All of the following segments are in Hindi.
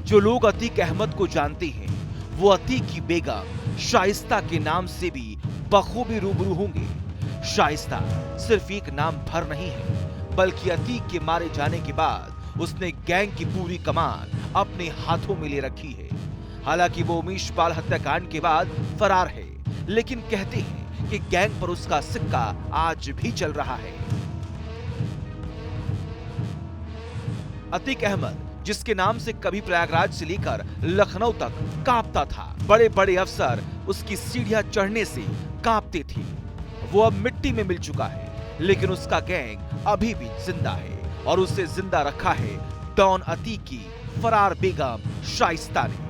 जो लोग अतीक अहमद को जानते हैं वो अतीक की बेगम शाइस्ता के नाम से भी बखूबी रूबरू होंगे। शाइस्ता सिर्फ एक नाम भर नहीं है, बल्कि अतीक के मारे जाने के बाद उसने गैंग की पूरी कमान अपने हाथों में ले रखी है। हालांकि वो उमेश पाल हत्याकांड के बाद फरार है, लेकिन कहते हैं कि गैंग पर उसका सिक्का आज भी चल रहा है। अतीक अहमद, जिसके नाम से कभी प्रयागराज से लेकर लखनऊ तक कांपता था, बड़े बड़े अफसर उसकी सीढ़ियां चढ़ने से कांपते थे, वो अब मिट्टी में मिल चुका है, लेकिन उसका गैंग अभी भी जिंदा है और उसे जिंदा रखा है डॉन अतीक की फरार बेगम शाइस्ता ने।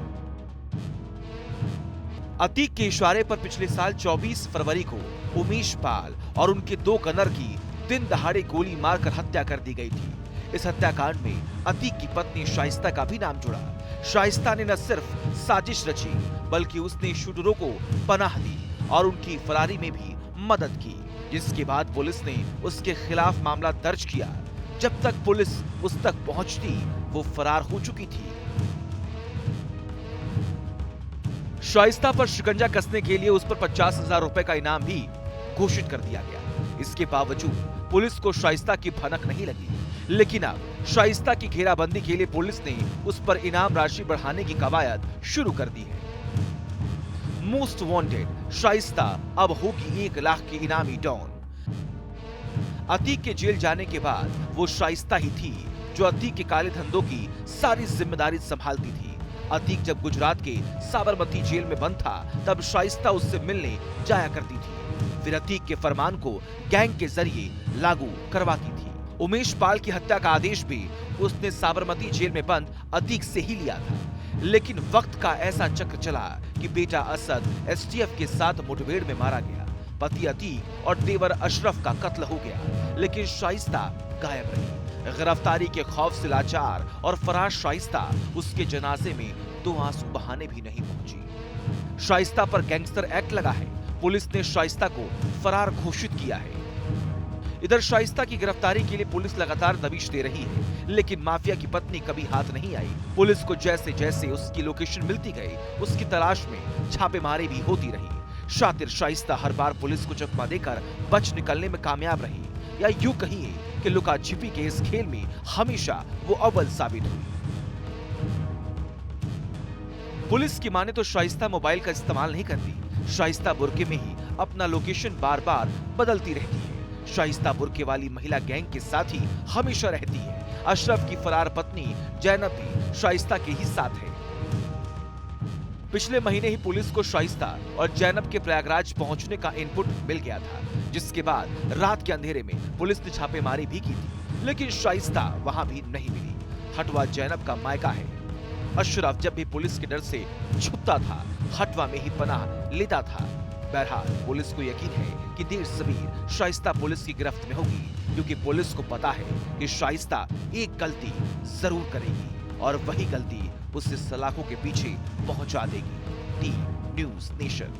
अतीक के इशारे पर पिछले साल 24 फरवरी को उमेश पाल और उनके 2 गनर की दिन दहाड़े गोली मारकर हत्या कर दी गई थी। इस हत्याकांड में अतीक की पत्नी शाइस्ता का भी नाम जुड़ा। शाइस्ता ने न सिर्फ साजिश रची, बल्कि उसने शूटरों को पनाह दी और उनकी फरारी में भी मदद की, जिसके बाद पुलिस ने उसके खिलाफ मामला दर्ज किया। जब तक पुलिस उस तक पहुंचती वो फरार हो चुकी थी। शाइस्ता पर शिकंजा कसने के लिए उस पर 50,000 रुपए का इनाम भी घोषित कर दिया गया। इसके बावजूद पुलिस को शाइस्ता की भनक नहीं लगी, लेकिन अब शाइस्ता की घेराबंदी के लिए पुलिस ने उस पर इनाम राशि बढ़ाने की कवायद शुरू कर दी है। मोस्ट वांटेड शाइस्ता अब होगी 1 लाख की इनामी डॉन। अतीक के जेल जाने के बाद वो शाइस्ता ही थी जो अतीक के काले धंधों की सारी जिम्मेदारी संभालती थी। अतीक जब गुजरात के साबरमती जेल में बंद था, तब शाइस्ता उससे मिलने जाया करती थी, फिर अतीक के फरमान को गैंग के जरिए लागू करवाती थी। उमेश पाल की हत्या का आदेश भी उसने साबरमती जेल में बंद अतीक से ही लिया था, लेकिन वक्त का ऐसा चक्र चला कि बेटा असद एसटीएफ के साथ मुठभेड़ में मारा गया, पति अतीक और देवर अशरफ का कत्ल हो गया, लेकिन शाइस्ता गायब रही। गिरफ्तारी के खौफ से लाचार और फरार शाइस्ता उसके जनाजे में 2 आंसू बहाने भी नहीं पहुंची। शाइस्ता पर गैंगस्टर एक्ट लगा है। पुलिस ने शाइस्ता को फरार घोषित किया है। इधर शाइस्ता की गिरफ्तारी के लिए पुलिस लगातार दबिश दे रही है, लेकिन माफिया की पत्नी कभी हाथ नहीं आई। पुलिस को जैसे जैसे उसकी लोकेशन मिलती गई, उसकी तलाश में छापेमारी भी होती रही। शातिर शाइस्ता हर बार पुलिस को चकमा देकर बच निकलने में कामयाब रही, या यूं कहिए कि लुका छिपी के इस खेल में हमेशा वो अव्वल साबित हुई। पुलिस की माने तो शाइस्ता मोबाइल का इस्तेमाल नहीं करती। शाइस्ता बुर्के में ही अपना लोकेशन बार बार बदलती रहती है। शाइस्ता बुर्के वाली महिला गैंग के साथ ही हमेशा रहती है। अशरफ की फरार पत्नी जैनब भी शाइस्ता के ही साथ है। पिछले महीने ही पुलिस को शाइस्ता और जैनब के प्रयागराज पहुंचने का इनपुट मिल गया था, जिसके बाद रात के अंधेरे में पुलिस ने छापेमारी भी की थी, लेकिन शाइस्ता वहां भी नहीं मिली। हटवा जैनब का मायका है। अशरफ जब भी पुलिस के डर से छुपता था, हटवा में ही पनाह लेता था। बहरहाल पुलिस को यकीन है कि देर सबीर शाइस्ता पुलिस की गिरफ्त में होगी, क्योंकि पुलिस को पता है कि शाइस्ता एक गलती जरूर करेगी और वही गलती उसे सलाखों के पीछे पहुंचा देगी। T news nation.